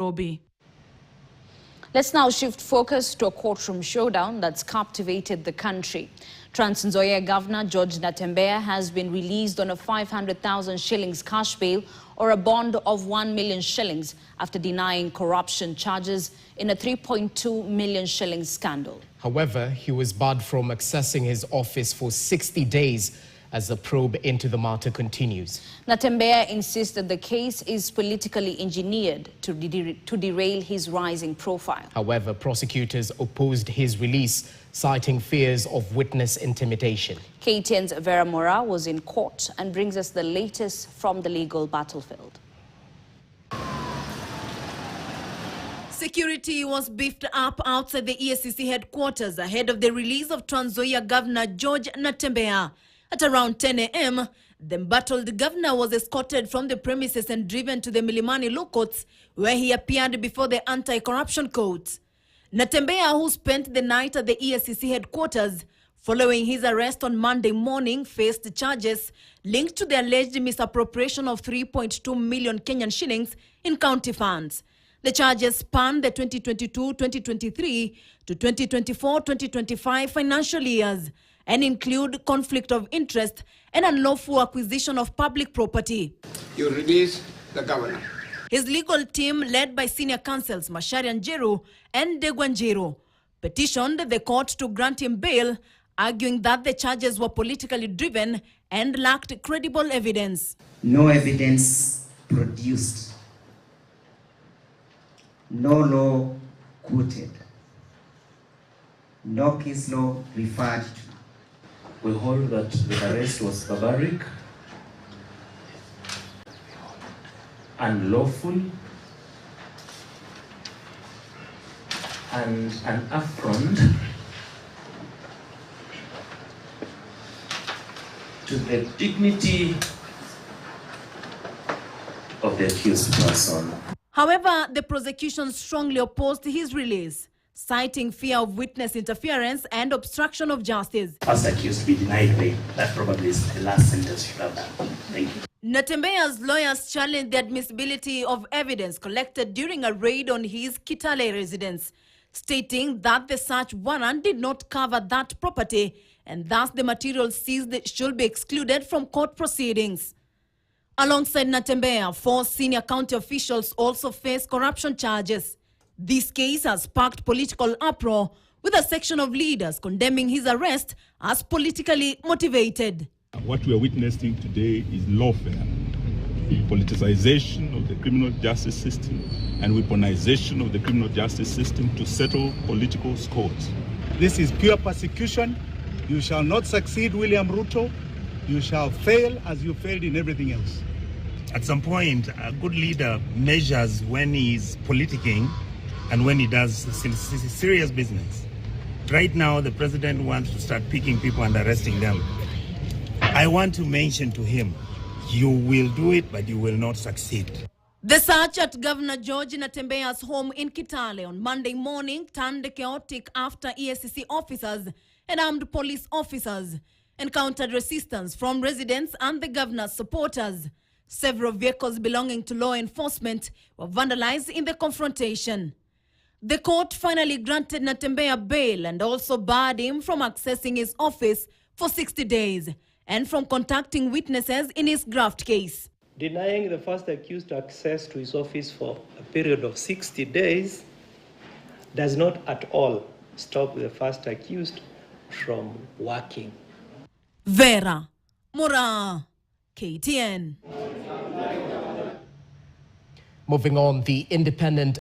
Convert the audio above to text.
Nairobi. Let's now shift focus to a courtroom showdown that's captivated the country. Trans Nzoia Governor George Natembeya has been released on a 500,000 shillings cash bail or a bond of 1 million shillings after denying corruption charges in a 3.2 million shillings scandal. However, he was barred from accessing his office for 60 days as the probe into the matter continues. Natembeya insists that the case is politically engineered to derail his rising profile. However, prosecutors opposed his release, citing fears of witness intimidation. KTN's Vera Mora was in court and brings us the latest from the legal battlefield. Security was beefed up outside the EACC headquarters ahead of the release of Trans Nzoia Governor George Natembeya. At around 10 a.m., the embattled governor was escorted from the premises and driven to the Milimani Law Courts, where he appeared before the anti-corruption court. Natembeya, who spent the night at the EACC headquarters following his arrest on Monday morning, faced charges linked to the alleged misappropriation of 3.2 million Kenyan shillings in county funds. The charges span the 2022-2023 to 2024-2025 financial years and include conflict of interest and unlawful acquisition of public property. You release the governor. His legal team, led by senior counsels Macharia Njeru and Degwanjiru, petitioned the court to grant him bail, arguing that the charges were politically driven and lacked credible evidence. No evidence produced. No law quoted. No case law referred to. We hold that the arrest was barbaric, unlawful, and an affront to the dignity of the accused person. However, the prosecution strongly opposed his release, citing fear of witness interference and obstruction of justice. First accused to be denied bail. That probably is the last sentence you should have done. Thank you. Natembeya's lawyers challenged the admissibility of evidence collected during a raid on his Kitale residence, stating that the search warrant did not cover that property and thus the material seized should be excluded from court proceedings. Alongside Natembeya, 4 senior county officials also face corruption charges. This case has sparked political uproar, with a section of leaders condemning his arrest as politically motivated. What we are witnessing today is lawfare, politicization of the criminal justice system and weaponization of the criminal justice system to settle political scores. This is pure persecution. You shall not succeed, William Ruto. You shall fail as you failed in everything else. At some point, a good leader measures when he is politicking and when he does serious business. Right now, the president wants to start picking people and arresting them. I want to mention to him, you will do it, but you will not succeed. The search at Governor George Natembeya's home in Kitale on Monday morning turned chaotic after EACC officers and armed police officers encountered resistance from residents and the governor's supporters. Several vehicles belonging to law enforcement were vandalized in the confrontation. The court finally granted Natembeya bail and also barred him from accessing his office for 60 days and from contacting witnesses in his graft case. Denying the first accused access to his office for a period of 60 days does not at all stop the first accused from working. Vera Mora, KTN. Moving on, the independent